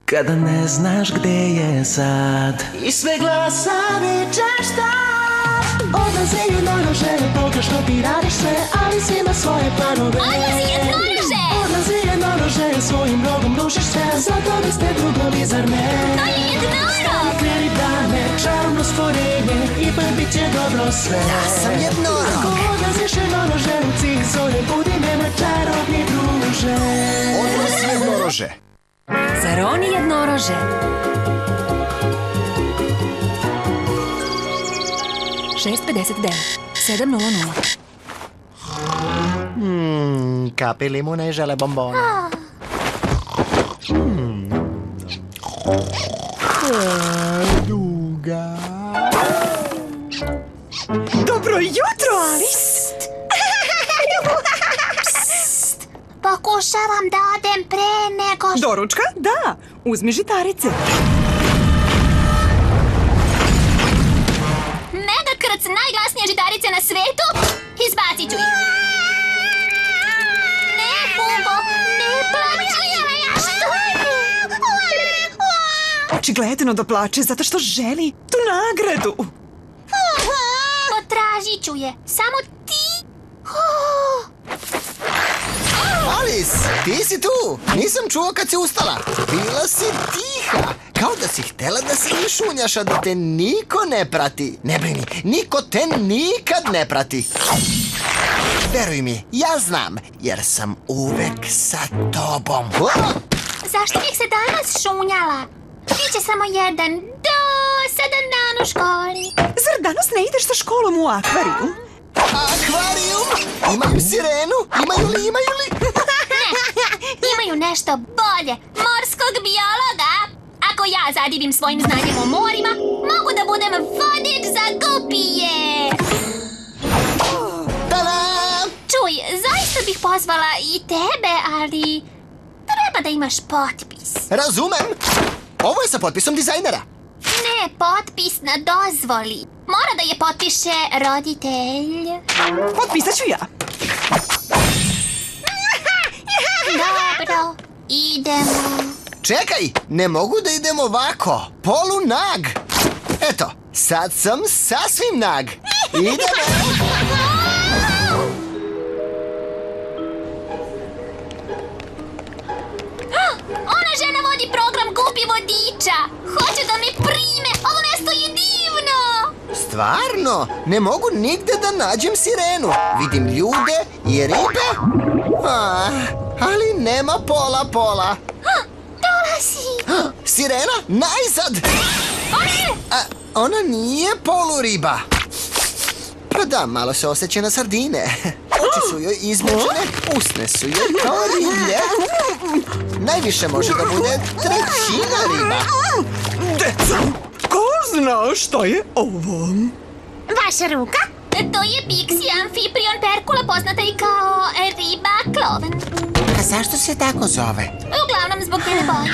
Kada ne znaš gde je sad i sve glasa vičeš tad. Odlazi jednorože, pokaž što ti radiš sve, ali si ima svoje planove. Odlazi jednorože! Odlazi jednorože, svojim rogom rušiš sve, zato vi ste drugovi, zar ne? To je jednorog! Kreni dane, čarobno stvorenje, ipak bit će dobro sve. Ja sam jednorog! Ako odlaziš jednorože, u cilj zore, budi nema čarobni druže. Odlazi jednorože! Zar oni jednorože? Kapi limune i žele bombona. Duga. Dobro jutro, Alice! Pokušavam da odem pre nego što... Doručka? Da, uzmi žitarice. Mega krc, najglasnije žitarice na svetu, izbacit ću ih. Ne, Bumbo, ne plaći. Što je? Očigledno da plače zato što želi tu nagradu. Potražit ću je, samo ti. Alice, ti si tu! Nisam čuo kad si ustala. Bila si tiha. Kao da si htela da se išunjaš, a da te niko ne prati. Ne brini, niko te nikad ne prati. Veruj mi, ja znam, jer sam uvek sa tobom. Zašto bih se danas šunjala? Biće samo jedan dosadan dan u školi. Zar danas ne ideš sa školom u akvarijum? Akvarijum? Imaju sirenu? Imaju li? Imaju nešto bolje, morskog biologa. Ako ja zadivim svojim znanjem o morima, mogu da budem vodič za gupije. Tada! Čuj, zaista bih pozvala i tebe, ali treba da imaš potpis. Razumem. Ovo je sa potpisom dizajnera. Ne, potpis na dozvoli. Mora da je potpiše roditelj. Potpisat ću ja. Dobro, idemo. Čekaj, ne mogu da idem ovako. Polunag. Eto, sad sam sasvim nag. Idemo. Ona žena vodi program Gupi vodiča. Hoće da me prime. Ovo mesto je divno. Stvarno, ne mogu nigde da nađem sirenu. Vidim ljude i ribe, ali nema pola. Dolazi. Sirena, najzad! Ona nije poluriba. Pa da, malo se osjeća na sardine. Oči su joj izmučene, usne su joj kao riblje. Najviše može da bude trećina riba. Deca, ko zna šta je ovo? Vaša ruka? To je Pixie Amphiprion Perkula, poznata i kao riba kloven. A zašto se tako zove? Uglavnom zbog njene boje.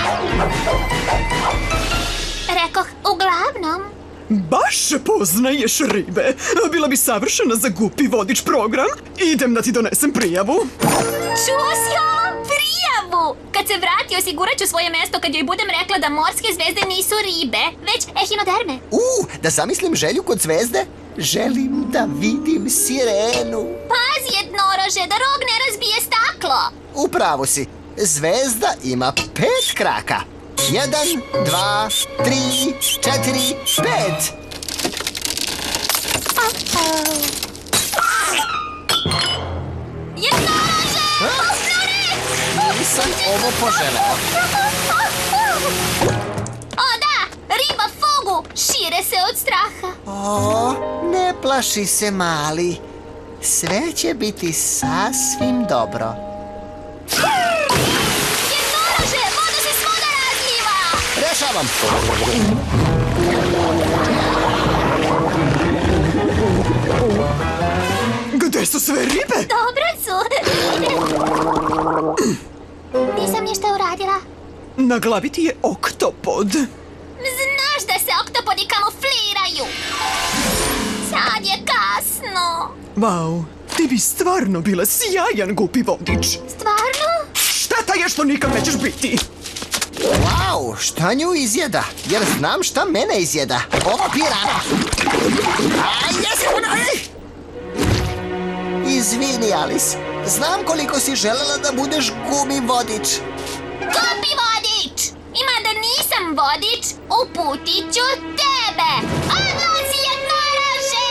Rekoh, uglavnom. Baš poznaješ ribe. Bila bi savršena za Gupi vodič program. Idem da ti donesem prijavu. Čuo si ovo? Prijavu! Kad se vrati, osigurat ću svoje mesto kad joj budem rekla da morske zvezde nisu ribe, već ehinoderme. Da zamislim želju kod zvezde? Želim da vidim sirenu. Pazi, jednorože, da rog ne razbije staklo. Upravo si. Zvezda ima 5 kraka. 1, 2, 3, 4, 5. Jednorože! Uznore! Nisam ovo poželeo. O da, riba Fugu šire se od straha. Ne plaši se, mali. Sve će biti sasvim dobro. Jednorože, voda se svuda razliva! Rešavam. Gde su sve ribe? Dobro su. Nisam ništa uradila. Na glavi ti je oktopod. Znaš da se oktopodi kamufliraju. Sad je kasno. Vau, ti bi stvarno bila sjajan Gupi vodič. Stvarno? Šteta je što nikad nećeš biti. Wow, šta nju izjeda? Jer znam šta mene izjeda. Ovo pirana. Izvini, Alice. Znam koliko si želela da budeš gumi vodič. Gupi vodič! Ima da nisam vodič, uputit ću tebe! Odlazi jednorože!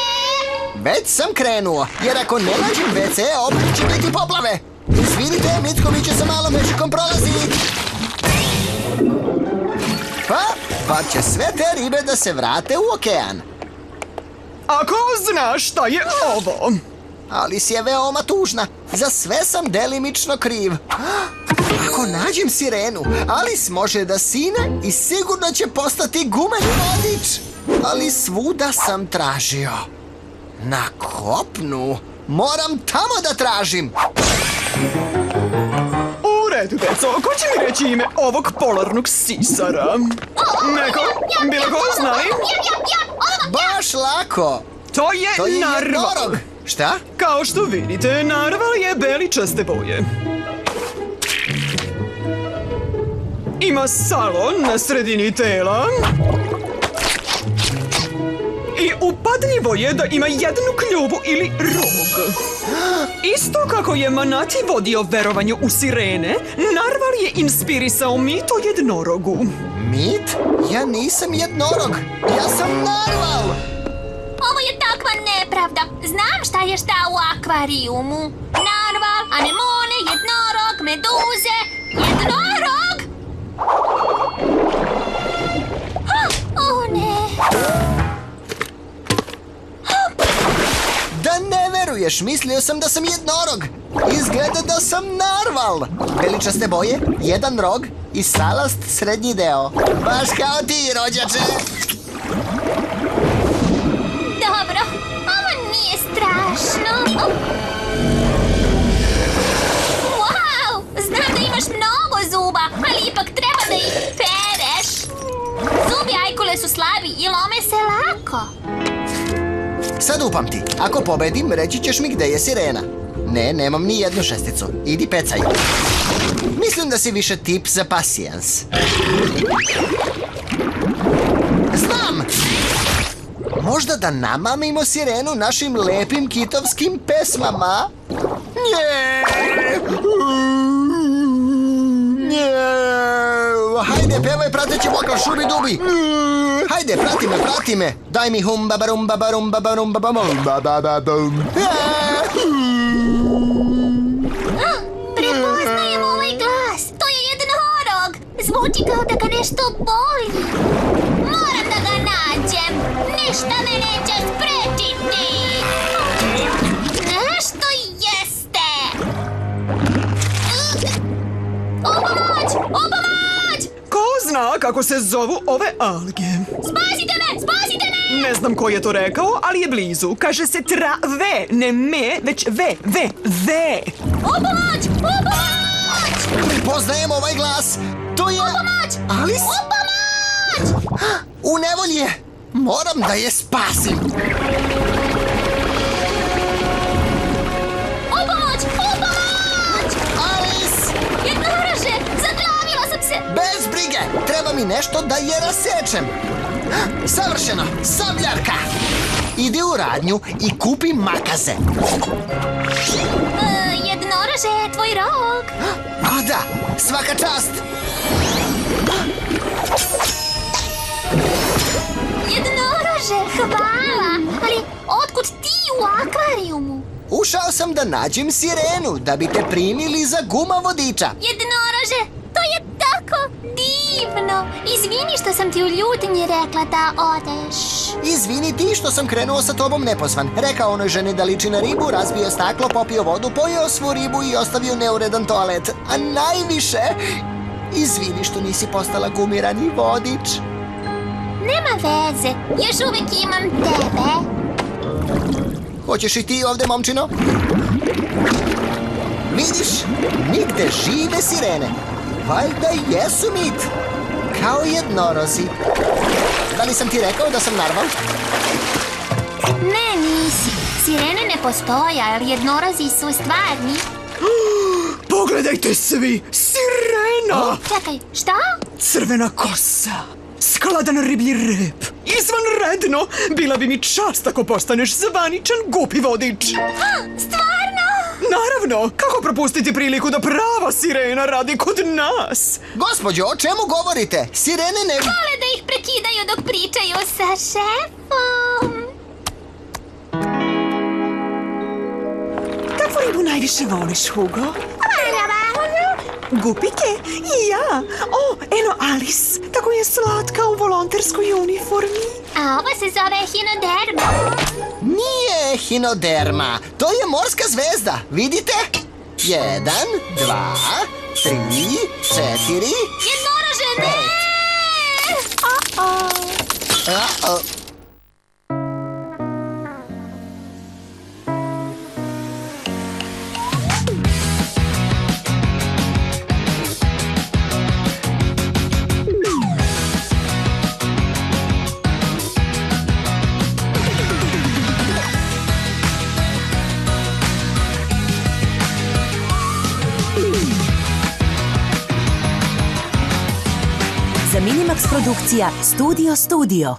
Već sam krenuo, jer ako ne nađem WC, opet će biti poplave. Izvinite, Mitković će sa malom mešikom prolaziti. Pa će sve te ribe da se vrate u okean. Ako znaš šta je ovo? Alice je veoma tužna. Za sve sam delimično kriv. Ako nađem sirenu, Alice može da sine i sigurno će postati gumeni vodič. Ali svuda sam tražio. Na kopnu moram tamo da tražim. U redu, deco, ko će mi reći ime ovog polarnog sisara? Neko? Bilo ko zna li? Baš lako. To je narval. Jednorog. Šta? Kao što vidite, narval je beličaste boje. Ima salon na sredini tela. I upadljivo je da ima jednu kljubu ili rog. Isto kako je Manati vodio verovanju u sirene, narval je inspirisao mit o jednorogu. Mit? Ja nisam jednorog. Ja sam narval. Ovo je takva nepravda. Znam šta je šta u akvarijumu. Narval, anemone, jednorog, meduze. Jednorog! O ne! Da ne veruješ, mislio sam da sam jednorog. Izgleda da sam narval. Beličaste boje, jedan rog i salast srednji deo. Baš kao ti, rođače. Dobro, ovo nije strašno. Wow, znam da imaš mnogo zuba, ali ipak treba da ih pereš. Zubi ajkule su slabi i lome se lako. Sad upamti, ako pobedim, reći ćeš mi gde je sirena. Ne, nemam ni jednu šesticu. Idi pecaj. Mislim da si više tip za pasijans. Znam! Možda da namamimo sirenu našim lepim kitovskim pesmama? Nje! Nje! Hajde, pevaj prateći vokal šubi-dubi! Hajde, prati me! Daj mi humba barumba barumba barumba barumba barumba bum! Prepoznajem ovaj glas. To je jednorog. Zvuči kao da ga nešto boli. Moram da ga nađem. Ništa me neće sprečiti. Nešto jeste. O pomoć! O pomoć! Ko zna kako se zovu ove alge? Spasite me! Spasite me! Ne znam ko je to rekao, ali je blizu. Kaže se trave, ne me, već ve. O pomoć! O pomoć! Prepoznajem ovaj glas! To je... O pomoć! Alice? O pomoć! U nevolji je! Moram da je spasim! O pomoć! O pomoć! Alice! Jednorože! Zaglavila sam se! Bez brige! Treba mi nešto da je rasečem! Savršeno! Sabljarka! Idi u radnju i kupi makaze! Jednorože, tvoj rog! A da! Svaka čast! Jednorože, hvala! Ali otkud ti u akvarijumu? Ušao sam da nađem sirenu, da bi te primili za guma vodiča. Jednorože, to je tako divno! Izvini što sam ti u ljutnji rekla da odeš. Izvini ti što sam krenuo sa tobom nepozvan. Rekao onoj ženi da liči na ribu, razbio staklo, popio vodu, pojeo svu ribu i ostavio neuredan toalet. A najviše, izvini što nisi postala gumirani vodič. Nema veze, još uvijek imam tebe. Hoćeš i ti ovde, momčino? Vidiš, nigde žive sirene. Valjda jesu mit. Kao jednorozi. Da li sam ti rekao da sam narval? Ne, nisi. Sirene ne postoje, ali jednorozi su stvarni. Pogledajte svi! Sirena! Čekaj, šta? Crvena kosa, skladan riblji rep. Izvanredno! Bila bi mi čast ako postaneš zvaničan gupi vodič. Stvarno? Naravno, kako propustiti priliku da prava sirena radi kod nas? Gospođo, o čemu govorite? Sirene ne... Vole da ih prekidaju dok pričaju sa šefom. Kakvu ribu najviše voliš, Hugo? Gupike? I ja. O, eno Alice. Tako je slatka u volonterskoj uniformi. A ovo se zove hinoderma. Nije hinoderma. To je morska zvezda. Vidite? 1, 2, 3, 4... Jednorože, ne! Uh-oh. Za Minimax produkcija Studio.